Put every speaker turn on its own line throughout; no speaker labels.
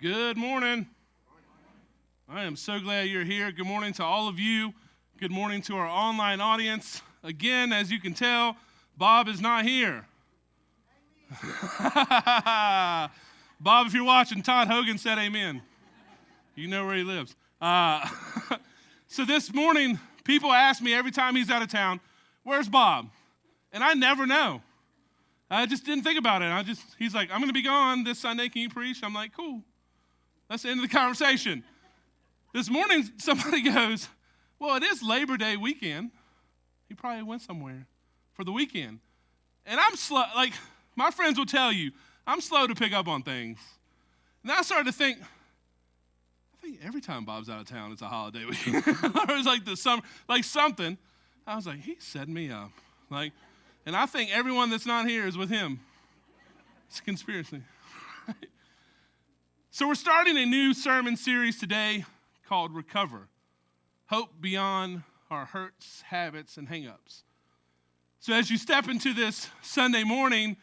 Good morning. I am so glad you're here. Good morning to all of you. Good morning to our online audience. Again, as you can tell, Bob is not here. Bob, if you're watching, Todd Hogan said amen. You know where he lives. So this morning, people ask me every time he's out of town, where's Bob? And I never know. I just didn't think about it. He's like, I'm going to be gone this Sunday. Can you preach? I'm like, cool. That's the end of the conversation. This morning, somebody goes, well, it is Labor Day weekend. He probably went somewhere for the weekend. And I'm slow, like my friends will tell you, I'm slow to pick up on things. And I started to think, I think every time Bob's out of town, it's a holiday weekend. It was like the summer, like something. I was like, he's setting me up. And I think everyone that's not here is with him. It's a conspiracy. So we're starting a new sermon series today called Recover. Hope beyond our hurts, habits, and hang-ups. So as you step into this Sunday morning,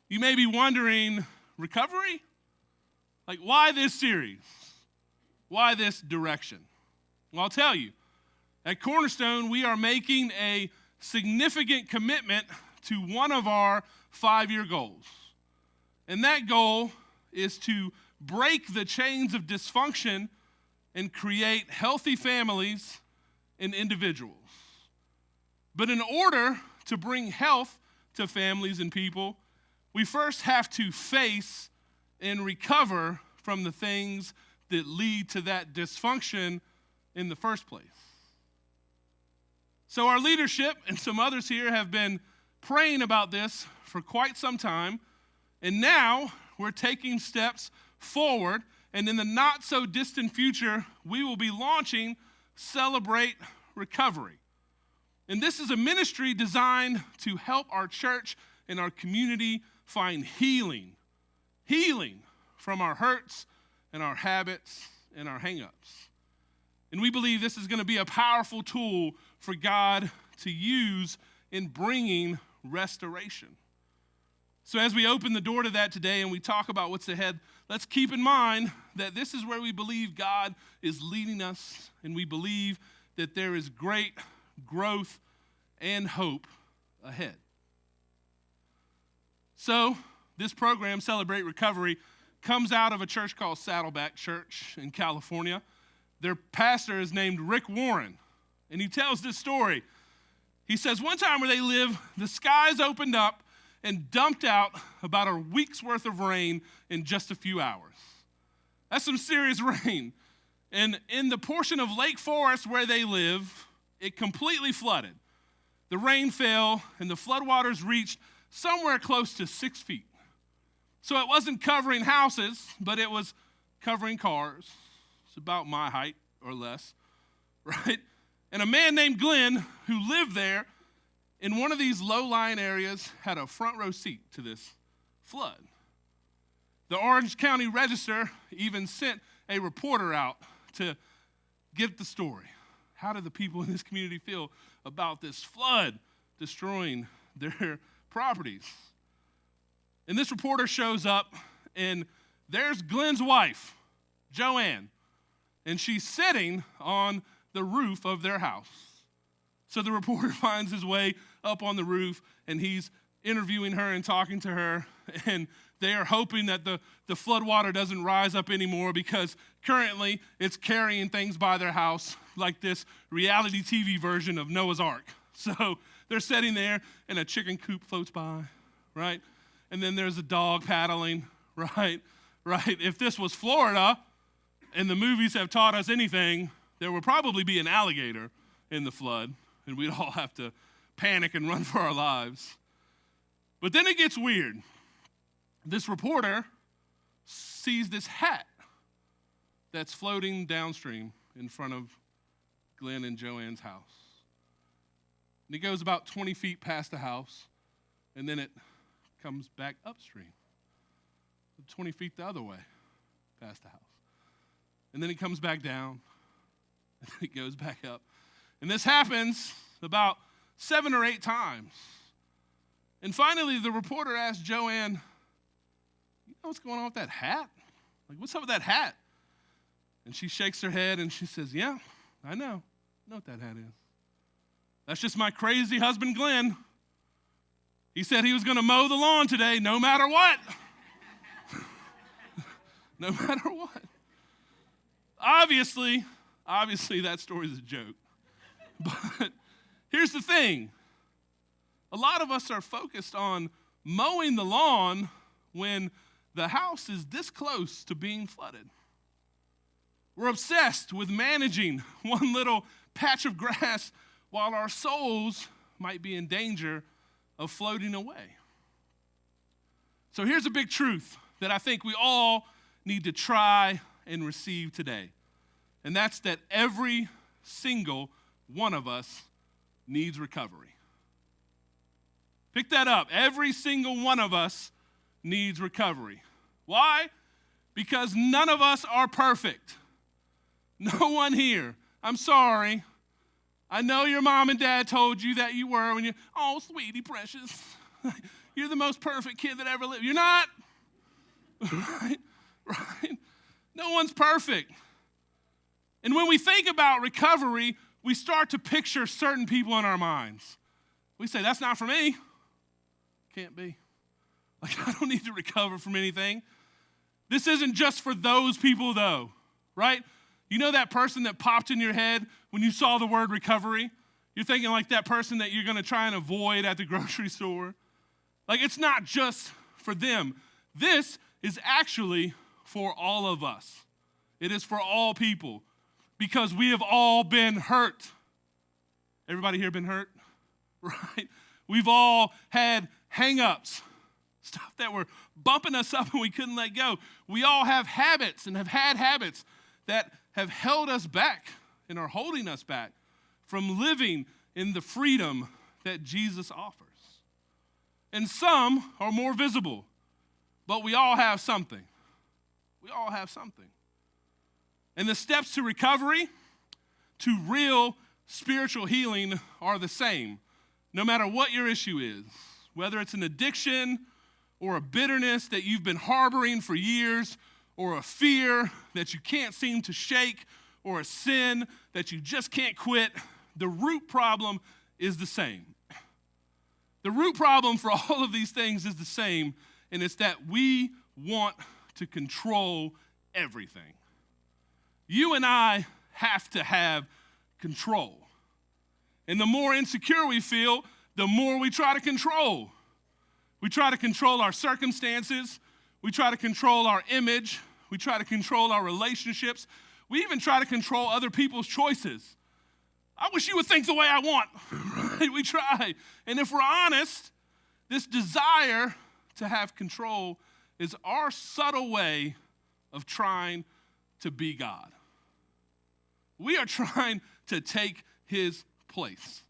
you may be wondering, recovery? Like, why this series? Why this direction? Well, I'll tell you. At Cornerstone, we are making a significant commitment to one of our 5-year goals. And that goal is to break the chains of dysfunction and create healthy families and individuals. But in order to bring health to families and people, we first have to face and recover from the things that lead to that dysfunction in the first place. So our leadership and some others here have been praying about this for quite some time, and now we're taking steps forward, and in the not so distant future, we will be launching Celebrate Recovery. And this is a ministry designed to help our church and our community find healing from our hurts and our habits and our hang-ups. And we believe this is going to be a powerful tool for God to use in bringing restoration. So as we open the door to that today and we talk about what's ahead, let's keep in mind that this is where we believe God is leading us, and we believe that there is great growth and hope ahead. So this program, Celebrate Recovery, comes out of a church called Saddleback Church in California. Their pastor is named Rick Warren, and he tells this story. He says, one time where they live, the skies opened up and dumped out about a week's worth of rain in just a few hours. That's some serious rain. And in the portion of Lake Forest where they live, it completely flooded. The rain fell, and the floodwaters reached somewhere close to 6 feet. So it wasn't covering houses, but it was covering cars. It's about my height or less, right? And a man named Glenn, who lived there in one of these low-lying areas, had a front row seat to this flood. The Orange County Register even sent a reporter out to get the story. How do the people in this community feel about this flood destroying their properties? And this reporter shows up, and there's Glenn's wife, Joanne, and she's sitting on the roof of their house. So the reporter finds his way up on the roof, and he's interviewing her and talking to her, and they are hoping that the floodwater doesn't rise up anymore, because currently it's carrying things by their house like this reality TV version of Noah's Ark. So they're sitting there, and a chicken coop floats by, right? And then there's a dog paddling, right? If this was Florida, and the movies have taught us anything, there would probably be an alligator in the flood, and we'd all have to panic and run for our lives. But then it gets weird. This reporter sees this hat that's floating downstream in front of Glenn and Joanne's house. And it goes about 20 feet past the house, and then it comes back upstream, 20 feet the other way past the house. And then it comes back down, and then it goes back up. And this happens about 7 or 8 times. And finally, the reporter asked Joanne, you know what's going on with that hat? Like, what's up with that hat? And she shakes her head and she says, yeah, I know what that hat is. That's just my crazy husband, Glenn. He said he was going to mow the lawn today no matter what. No matter what. Obviously, that story is a joke. But here's the thing. A lot of us are focused on mowing the lawn when the house is this close to being flooded. We're obsessed with managing one little patch of grass while our souls might be in danger of floating away. So here's a big truth that I think we all need to try and receive today. And that's that every single one of us needs recovery. Pick that up. Every single one of us needs recovery. Why? Because none of us are perfect. No one here. I'm sorry. I know your mom and dad told you that you were when you, oh, sweetie, precious. You're the most perfect kid that ever lived. You're not. Right? No one's perfect. And when we think about recovery, we start to picture certain people in our minds. We say, that's not for me. Can't be. Like, I don't need to recover from anything. This isn't just for those people, though, right? You know that person that popped in your head when you saw the word recovery? You're thinking like that person that you're going to try and avoid at the grocery store. Like, it's not just for them. This is actually for all of us. It is for all people because we have all been hurt. Everybody here been hurt? Right? We've all had hang-ups, stuff that were bumping us up and we couldn't let go. We all have habits and have had habits that have held us back and are holding us back from living in the freedom that Jesus offers. And some are more visible, but we all have something. We all have something. And the steps to recovery, to real spiritual healing are the same, no matter what your issue is, whether it's an addiction or a bitterness that you've been harboring for years, or a fear that you can't seem to shake, or a sin that you just can't quit, the root problem is the same. The root problem for all of these things is the same, and it's that we want to control everything. You and I have to have control. And the more insecure we feel, the more we try to control. We try to control our circumstances. We try to control our image. We try to control our relationships. We even try to control other people's choices. I wish you would think the way I want. Right? We try. And if we're honest, this desire to have control is our subtle way of trying to be God. We are trying to take his place.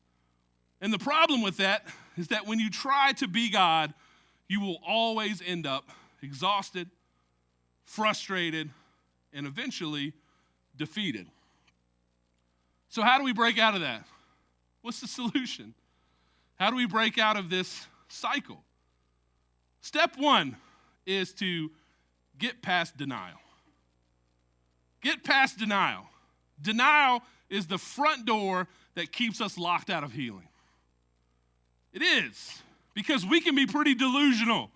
And the problem with that is that when you try to be God, you will always end up exhausted, frustrated, and eventually defeated. So how do we break out of that? What's the solution? How do we break out of this cycle? Step one is to get past denial. Get past denial. Denial is the front door that keeps us locked out of healing. It is, because we can be pretty delusional.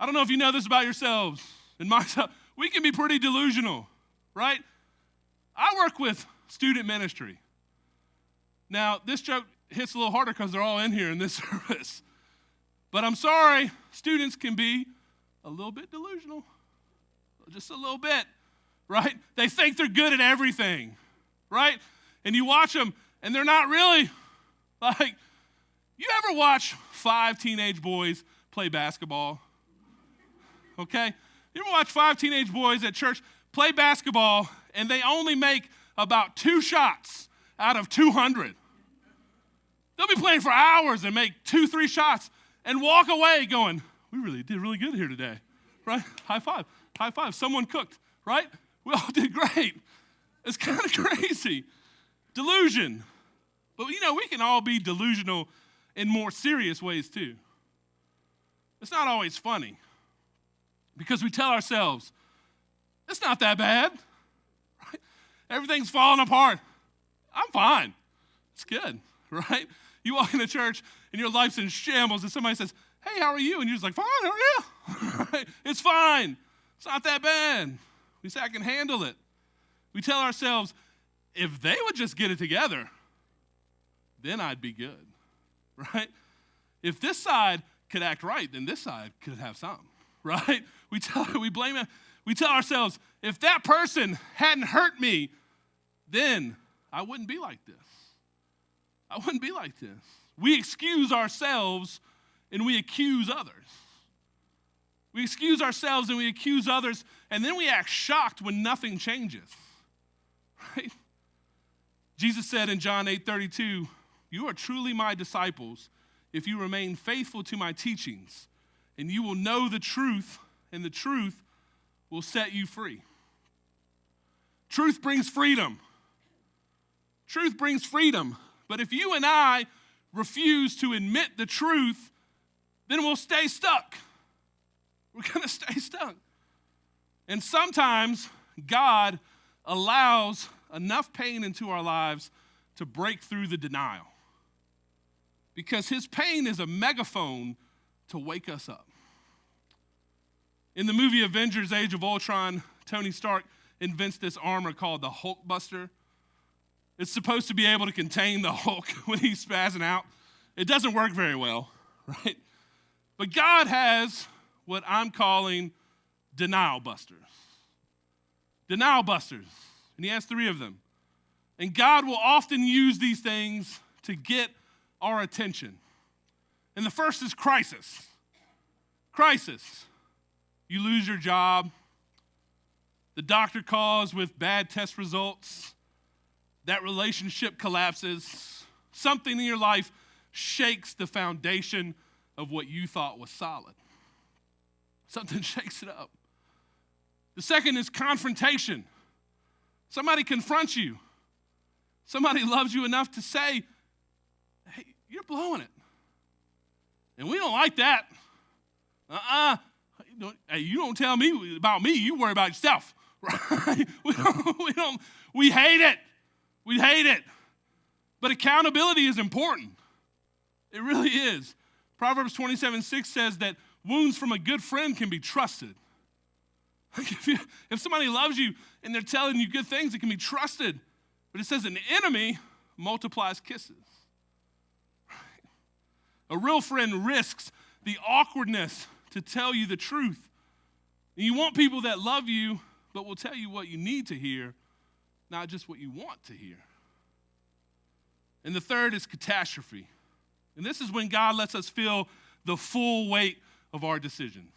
I don't know if you know this about yourselves and myself. We can be pretty delusional, right? I work with student ministry. Now, this joke hits a little harder because they're all in here in this service. But I'm sorry, students can be a little bit delusional. Just a little bit, right? They think they're good at everything, right? And you watch them, and they're not really. Like, you ever watch 5 teenage boys play basketball? Okay? You ever watch 5 teenage boys at church play basketball, and they only make about 2 shots out of 200? They'll be playing for hours and make 2-3 shots and walk away going, we really did really good here today, right? High five, high five. Someone cooked, right? We all did great. It's kind of crazy. Delusion. But, you know, we can all be delusional in more serious ways, too. It's not always funny because we tell ourselves, It's not that bad. Right? Everything's falling apart. I'm fine. It's good, right? You walk into church and your life's in shambles and somebody says, hey, how are you? And you're just like, fine, how are you? Right? It's fine. It's not that bad. We say, I can handle it. We tell ourselves, if they would just get it together, then I'd be good, right? If this side could act right, then this side could have something, right? We blame it. We tell ourselves, if that person hadn't hurt me, then I wouldn't be like this. I wouldn't be like this. We excuse ourselves and we accuse others. We excuse ourselves and we accuse others, and then we act shocked when nothing changes, right? Jesus said in John 8:32, you are truly my disciples if you remain faithful to my teachings, and you will know the truth, and the truth will set you free. Truth brings freedom. Truth brings freedom. But if you and I refuse to admit the truth, then we'll stay stuck. We're going to stay stuck. And sometimes God allows enough pain into our lives to break through the denial, because his pain is a megaphone to wake us up. In the movie Avengers: Age of Ultron, Tony Stark invents this armor called the Hulkbuster. It's supposed to be able to contain the Hulk when he's spazzing out. It doesn't work very well, right? But God has what I'm calling denial busters. Denial busters. And he has 3 of them. And God will often use these things to get our attention. And the first is crisis. Crisis. You lose your job. The doctor calls with bad test results. That relationship collapses. Something in your life shakes the foundation of what you thought was solid. Something shakes it up. The second is confrontation. Somebody confronts you. Somebody loves you enough to say, hey, you're blowing it. And we don't like that. Hey, you don't tell me about me, you worry about yourself. Right? We hate it. We hate it. But accountability is important. It really is. Proverbs 27:6 says that wounds from a good friend can be trusted. If somebody loves you and they're telling you good things, it can be trusted. But it says an enemy multiplies kisses. A real friend risks the awkwardness to tell you the truth. And you want people that love you, but will tell you what you need to hear, not just what you want to hear. And the third is catastrophe. And this is when God lets us feel the full weight of our decisions.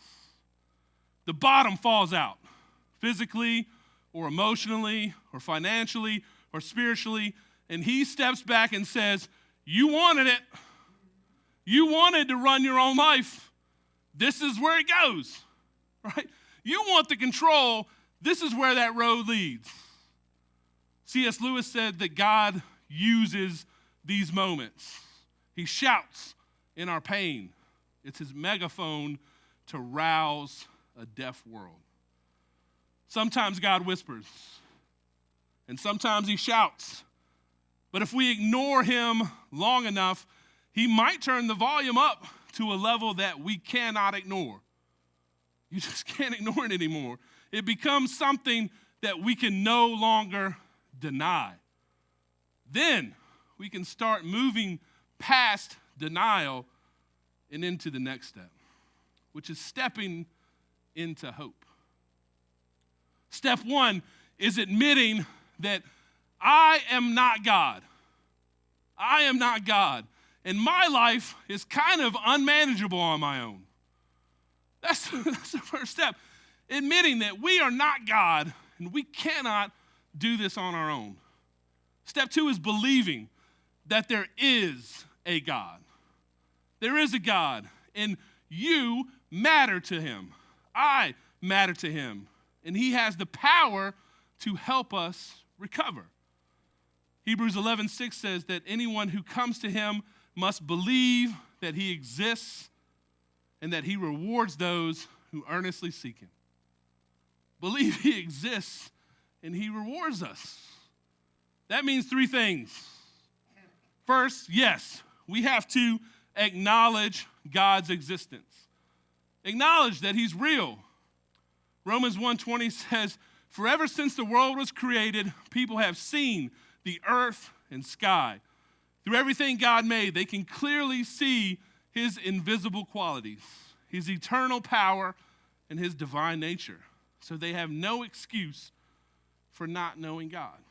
The bottom falls out, physically or emotionally or financially or spiritually, and he steps back and says, you wanted it. You wanted to run your own life. This is where it goes, right? You want the control. This is where that road leads. C.S. Lewis said that God uses these moments. He shouts in our pain. It's his megaphone to rouse a deaf world. Sometimes God whispers, and sometimes he shouts. But if we ignore him long enough, he might turn the volume up to a level that we cannot ignore. You just can't ignore it anymore. It becomes something that we can no longer deny. Then we can start moving past denial and into the next step, which is stepping into hope. Step 1 is admitting that I am not God. I am not God. And my life is kind of unmanageable on my own. That's the first step. Admitting that we are not God and we cannot do this on our own. Step 2 is believing that there is a God. There is a God, and you matter to him. I matter to him, and he has the power to help us recover. Hebrews 11:6 says that anyone who comes to him must believe that he exists and that he rewards those who earnestly seek him. believe he exists, and he rewards us. That means three things. First, yes, we have to acknowledge God's existence. Acknowledge that he's real. Romans 1:20 says, "For ever since the world was created, people have seen the earth and sky. Through everything God made, they can clearly see his invisible qualities, his eternal power, and his divine nature. So they have no excuse for not knowing God."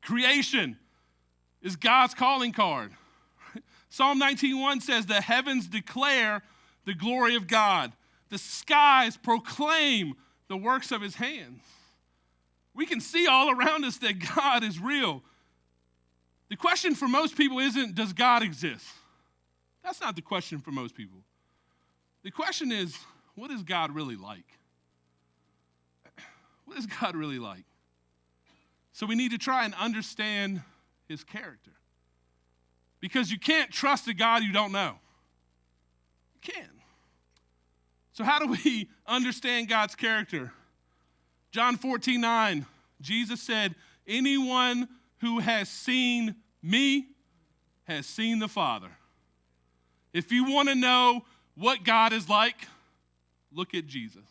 Creation is God's calling card. Psalm 19:1 says, "The heavens declare the glory of God. The skies proclaim the works of his hands." We can see all around us that God is real. The question for most people isn't, does God exist? That's not the question for most people. The question is, what is God really like? What is God really like? So we need to try and understand his character. Because you can't trust a God you don't know. You can't. So how do we understand God's character? John 14:9, Jesus said, "Anyone who has seen me has seen the Father." If you want to know what God is like, look at Jesus.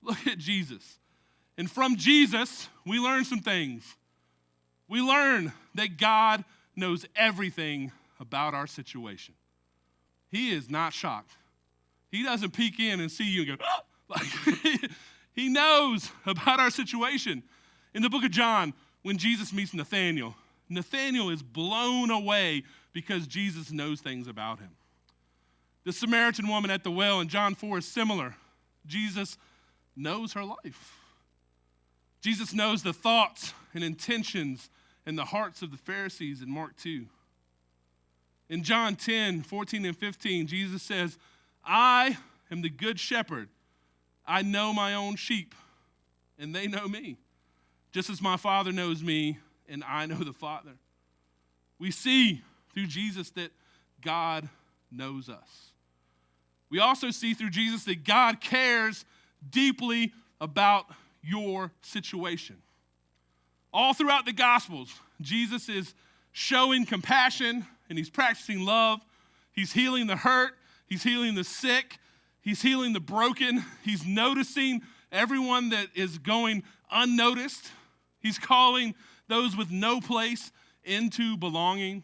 Look at Jesus. And from Jesus, we learn some things. We learn that God knows everything about our situation. He is not shocked. He doesn't peek in and see you and go, "Oh!" Like, he knows about our situation. In the book of John, when Jesus meets Nathanael, Nathanael is blown away because Jesus knows things about him. The Samaritan woman at the well in John 4 is similar. Jesus knows her life. Jesus knows the thoughts and intentions and the hearts of the Pharisees in Mark 2. In John 10:14 and 15, Jesus says, "I am the good shepherd. I know my own sheep, and they know me, just as my Father knows me, and I know the Father." We see through Jesus that God knows us. We also see through Jesus that God cares deeply about your situation. All throughout the Gospels, Jesus is showing compassion and he's practicing love. He's healing the hurt. He's healing the sick. He's healing the broken. He's noticing everyone that is going unnoticed. He's calling those with no place into belonging.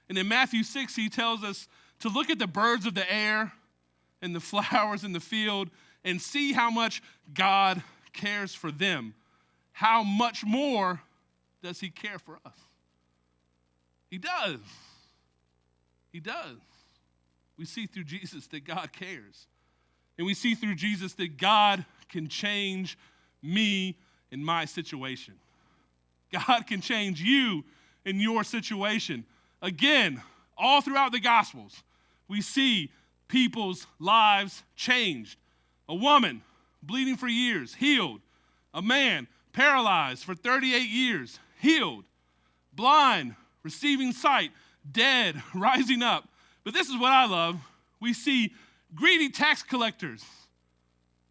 And in Matthew 6, he tells us to look at the birds of the air and the flowers in the field and see how much God cares for them. How much more does he care for us? He does. He does. We see through Jesus that God cares. And we see through Jesus that God can change me and my situation. God can change you in your situation. Again, all throughout the Gospels, we see people's lives changed. A woman bleeding for years, healed. A man paralyzed for 38 years, healed. Blind, receiving sight. Dead, rising up. But this is what I love. We see greedy tax collectors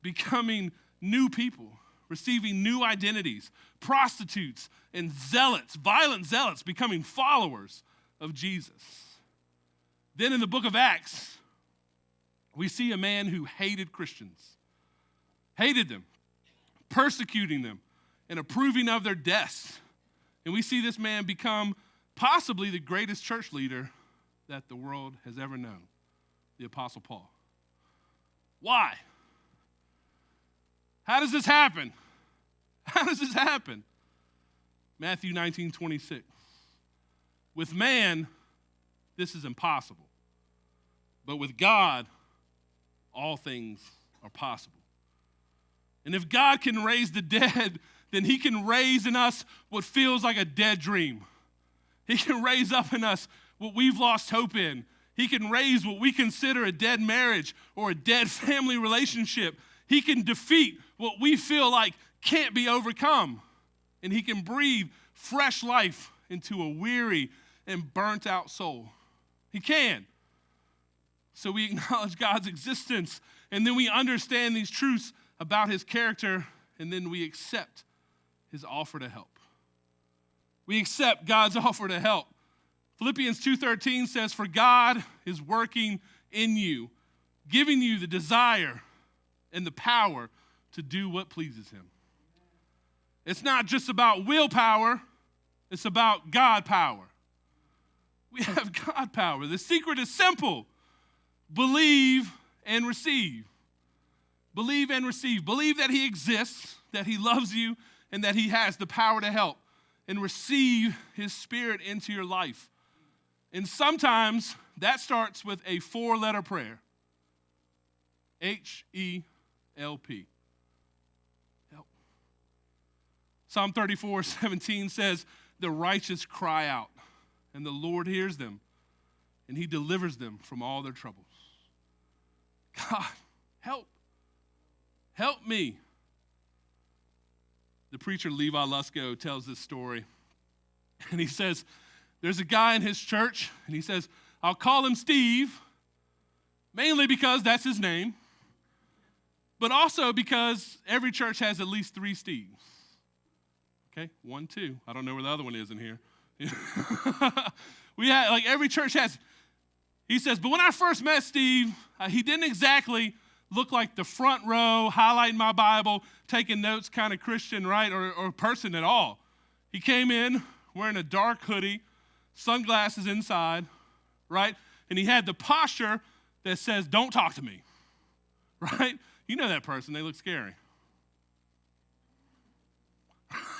becoming new people, receiving new identities. Prostitutes and zealots, violent zealots, becoming followers of Jesus. Then in the book of Acts, we see a man who hated Christians, hated them, persecuting them, and approving of their deaths. And we see this man become possibly the greatest church leader that the world has ever known, the Apostle Paul. Why? How does this happen? How does this happen? Matthew 19:26. With man, this is impossible. But with God, all things are possible. And if God can raise the dead, then he can raise in us what feels like a dead dream. He can raise up in us what we've lost hope in. He can raise what we consider a dead marriage or a dead family relationship. He can defeat what we feel like can't be overcome. And he can breathe fresh life into a weary and burnt out soul. He can. So we acknowledge God's existence, and then we understand these truths about his character, and then we accept his offer to help. We accept God's offer to help. Philippians 2:13 says, "For God is working in you, giving you the desire and the power to do what pleases him." It's not just about willpower, it's about God power. We have God power. The secret is simple. Believe and receive. Believe and receive. Believe that he exists, that he loves you, and that he has the power to help. And receive his Spirit into your life. And sometimes that starts with a 4-letter prayer. H-E-L-P. Help. Psalm 34:17 says, "The righteous cry out, and the Lord hears them, and he delivers them from all their troubles." God, help. Help me. The preacher Levi Lusko tells this story, and he says, there's a guy in his church, and he says, I'll call him Steve, mainly because that's his name, but also because every church has at least 3 Steves. Okay, 1, 2. I don't know where the other one is in here. We have, like, every church has. He says, but when I first met Steve, he didn't exactly look like the front row, highlighting my Bible, taking notes kind of Christian, right, or person at all. He came in wearing a dark hoodie, sunglasses inside, right, and he had the posture that says, don't talk to me, right? You know that person, they look scary.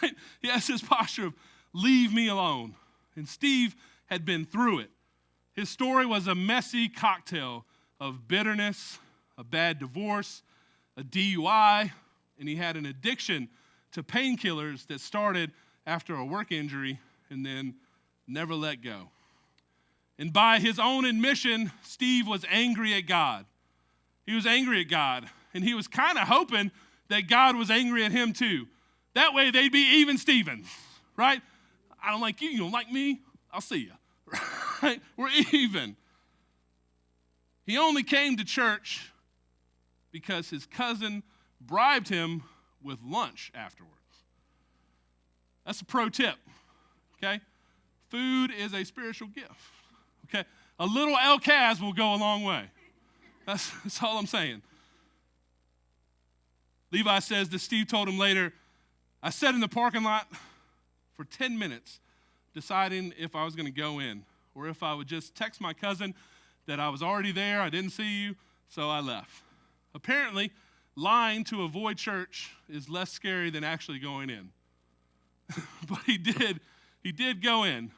Right? He has this posture of, leave me alone. And Steve had been through it. His story was a messy cocktail of bitterness, a bad divorce, a DUI, and he had an addiction to painkillers that started after a work injury and then never let go. And by his own admission, Steve was angry at God. He was angry at God, and he was kind of hoping that God was angry at him too. That way they'd be even Stevens, right? I don't like you, you don't like me, I'll see you, right? We're even. He only came to church because his cousin bribed him with lunch afterwards. That's a pro tip, okay? Food is a spiritual gift, okay? A little El Kaz will go a long way. That's all I'm saying. Levi says that Steve told him later, I sat in the parking lot for 10 minutes deciding if I was going to go in or if I would just text my cousin that I was already there, I didn't see you, so I left. Apparently, lying to avoid church is less scary than actually going in. But he did go in.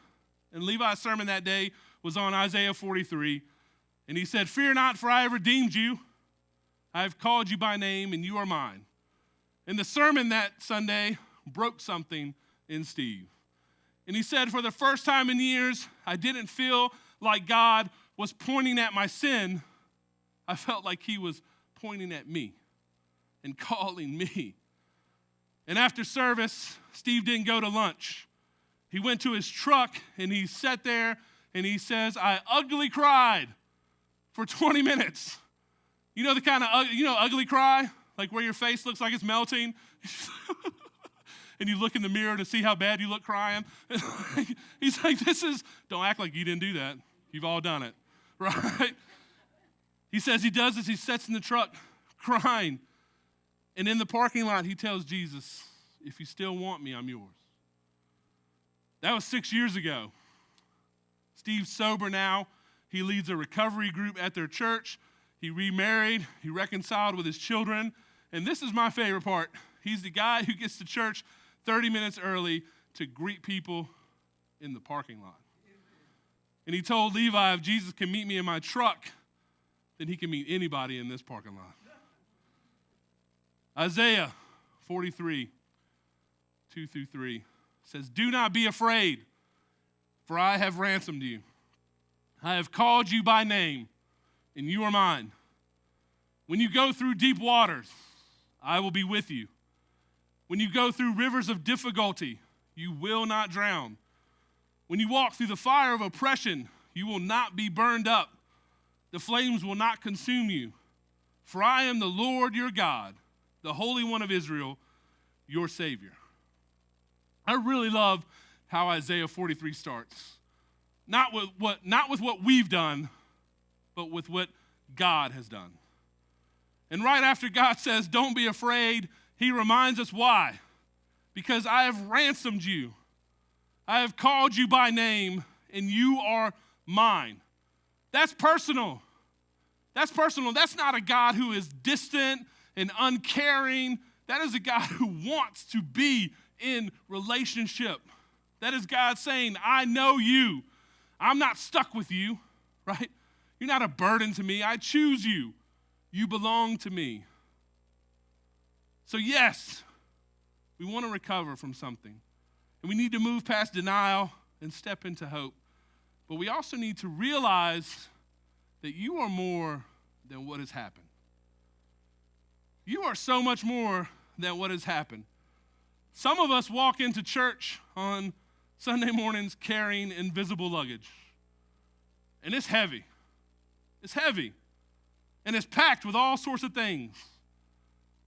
And Levi's sermon that day was on Isaiah 43. And he said, fear not, for I have redeemed you. I have called you by name, and you are mine. And the sermon that Sunday broke something in Steve. And he said, for the first time in years, I didn't feel like God was pointing at my sin. I felt like he was pointing at me and calling me. And after service, Steve didn't go to lunch. He went to his truck and he sat there and he says, I ugly cried for 20 minutes. You know the kind of, ugly cry? Like where your face looks like it's melting? And you look in the mirror to see how bad you look crying. He's like, don't act like you didn't do that. You've all done it, right? He says he does this, he sits in the truck crying. And in the parking lot, he tells Jesus, if you still want me, I'm yours. That was 6 years ago. Steve's sober now. He leads a recovery group at their church. He remarried. He reconciled with his children. And this is my favorite part. He's the guy who gets to church 30 minutes early to greet people in the parking lot. And he told Levi, if Jesus can meet me in my truck, then he can meet anybody in this parking lot. Isaiah 43, 2-3 says, do not be afraid, for I have ransomed you. I have called you by name, and you are mine. When you go through deep waters, I will be with you. When you go through rivers of difficulty, you will not drown. When you walk through the fire of oppression, you will not be burned up. The flames will not consume you. For I am the Lord your God, the Holy One of Israel, your Savior. I really love how Isaiah 43 starts. Not with what we've done, but with what God has done. And right after God says, don't be afraid, he reminds us why. Because I have ransomed you. I have called you by name, and you are mine. That's personal. That's personal. That's not a God who is distant and uncaring. That is a God who wants to be in relationship. That is God saying, I know you. I'm not stuck with you, right? You're not a burden to me. I choose you. You belong to me. So yes, we want to recover from something. And we need to move past denial and step into hope. But we also need to realize that you are more than what has happened. You are so much more than what has happened. Some of us walk into church on Sunday mornings carrying invisible luggage. And it's heavy. It's heavy. And it's packed with all sorts of things.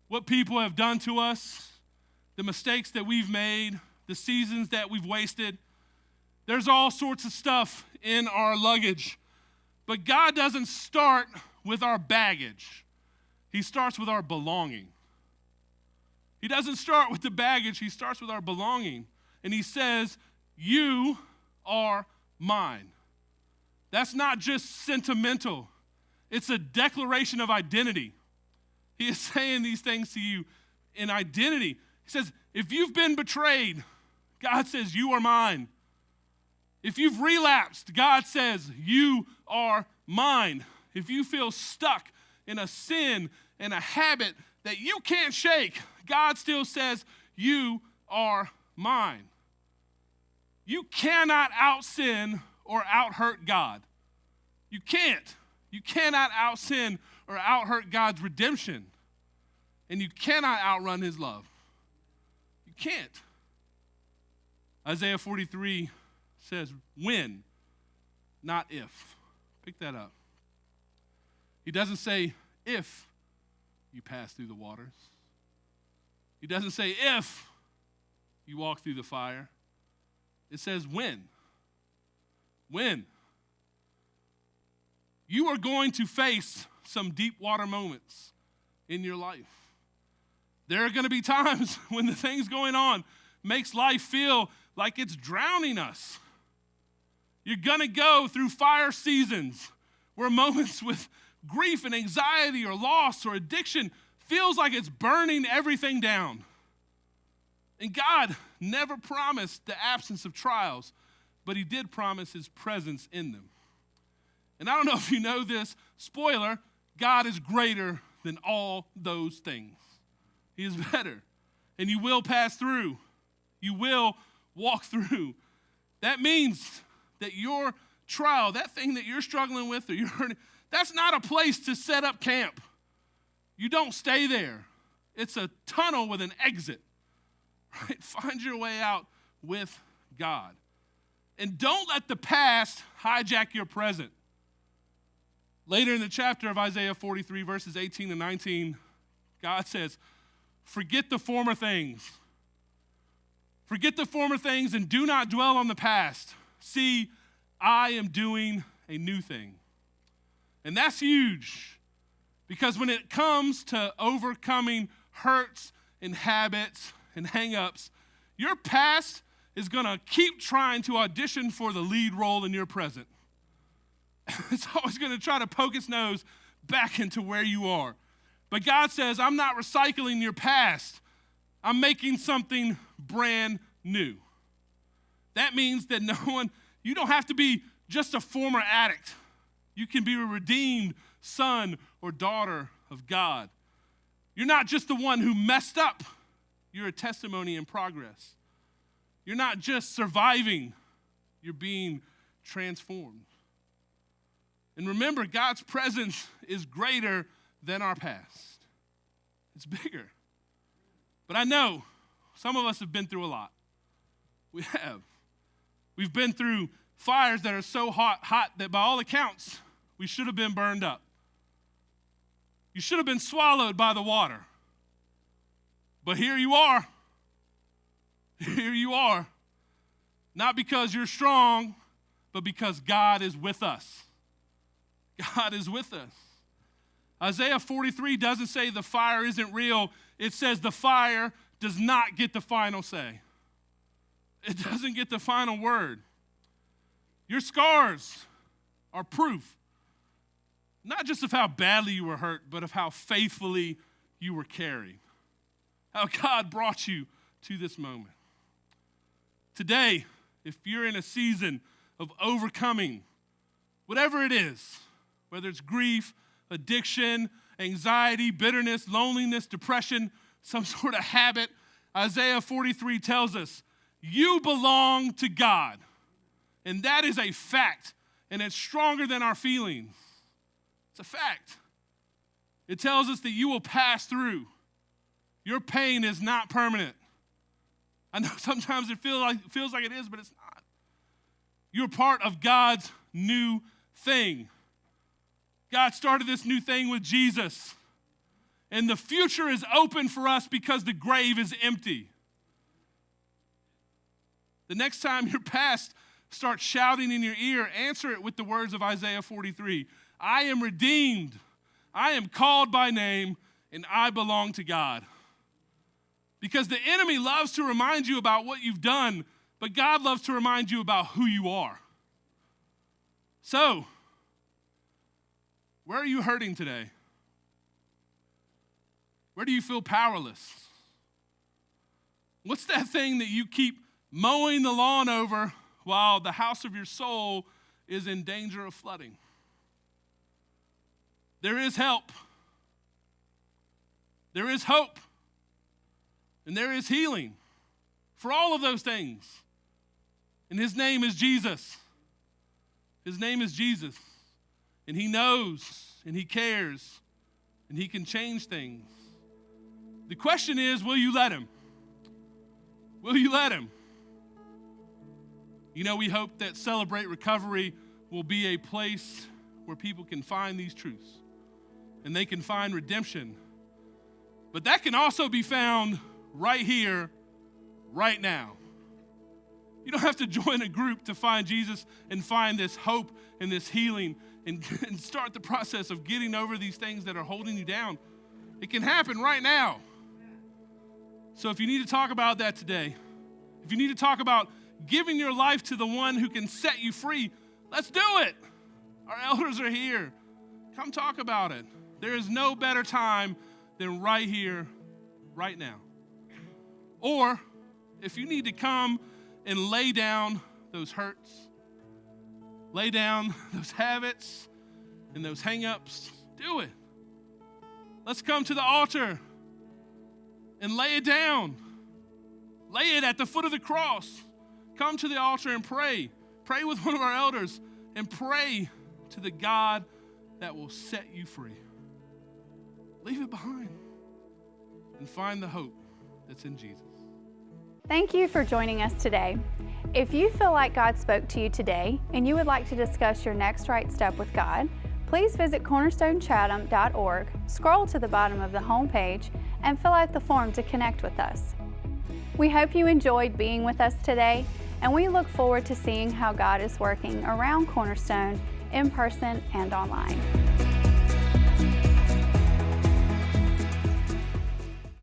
What people have done to us, the mistakes that we've made, the seasons that we've wasted. There's all sorts of stuff in our luggage. But God doesn't start with our baggage. He starts with our belonging. He doesn't start with the baggage. He starts with our belonging. And he says, you are mine. That's not just sentimental. It's a declaration of identity. He is saying these things to you in identity. He says, if you've been betrayed, God says, you are mine. If you've relapsed, God says, you are mine. If you feel stuck in a sin and a habit that you can't shake, God still says, you are mine. You cannot out-sin or out-hurt God. You can't. You cannot out-sin or out-hurt God's redemption. And you cannot outrun his love. You can't. Isaiah 43 says, when, not if. Pick that up. He doesn't say, if you pass through the waters. He doesn't say, if you walk through the fire. It says, when. When. You are going to face some deep water moments in your life. There are going to be times when the things going on makes life feel like it's drowning us. You're going to go through fire seasons where moments with grief and anxiety or loss or addiction feels like it's burning everything down. And God never promised the absence of trials, but he did promise his presence in them. And I don't know if you know this, spoiler, God is greater than all those things. He is better. And you will pass through. You will walk through. That means that your trial, that thing that you're struggling with or you're hurting, that's not a place to set up camp. You don't stay there. It's a tunnel with an exit. Right? Find your way out with God. And don't let the past hijack your present. Later in the chapter of Isaiah 43, verses 18 and 19, God says, forget the former things. Forget the former things and do not dwell on the past. See, I am doing a new thing. And that's huge because when it comes to overcoming hurts and habits and hang-ups, your past is going to keep trying to audition for the lead role in your present. It's always going to try to poke its nose back into where you are. But God says, I'm not recycling your past. I'm making something brand new. That means that you don't have to be just a former addict. You can be a redeemed son or daughter of God. You're not just the one who messed up. You're a testimony in progress. You're not just surviving. You're being transformed. And remember, God's presence is greater than our past. It's bigger. But I know some of us have been through a lot. We have. We've been through fires that are so hot that by all accounts, we should have been burned up. You should have been swallowed by the water. But here you are. Here you are. Not because you're strong, but because God is with us. God is with us. Isaiah 43 doesn't say the fire isn't real. It says the fire does not get the final say. It doesn't get the final word. Your scars are proof, not just of how badly you were hurt, but of how faithfully you were carried. How God brought you to this moment. Today, if you're in a season of overcoming whatever it is, whether it's grief, addiction, anxiety, bitterness, loneliness, depression, some sort of habit, Isaiah 43 tells us, you belong to God. And that is a fact, and it's stronger than our feelings. It's a fact. It tells us that you will pass through. Your pain is not permanent. I know sometimes it feels like it is, but it's not. You're part of God's new thing. God started this new thing with Jesus. And the future is open for us because the grave is empty. The next time your past starts shouting in your ear, answer it with the words of Isaiah 43. I am redeemed. I am called by name, and I belong to God. Because the enemy loves to remind you about what you've done, but God loves to remind you about who you are. So, where are you hurting today? Where do you feel powerless? What's that thing that you keep mowing the lawn over while the house of your soul is in danger of flooding? There is help. There is hope. And there is healing for all of those things. And his name is Jesus. His name is Jesus. And he knows, and he cares, and he can change things. The question is, will you let him? Will you let him? You know, we hope that Celebrate Recovery will be a place where people can find these truths and they can find redemption. But that can also be found right here, right now. You don't have to join a group to find Jesus and find this hope and this healing and start the process of getting over these things that are holding you down. It can happen right now. So if you need to talk about that today, if you need to talk about giving your life to the one who can set you free, let's do it. Our elders are here. Come talk about it. There is no better time than right here, right now. Or if you need to come and lay down those hurts, lay down those habits and those hang-ups, do it. Let's come to the altar and lay it down. Lay it at the foot of the cross. Come to the altar and pray. Pray with one of our elders and pray to the God that will set you free. Leave it behind and find the hope that's in Jesus.
Thank you for joining us today. If you feel like God spoke to you today and you would like to discuss your next right step with God, please visit cornerstonechatham.org, scroll to the bottom of the homepage, and fill out the form to connect with us. We hope you enjoyed being with us today, and we look forward to seeing how God is working around Cornerstone in person and online.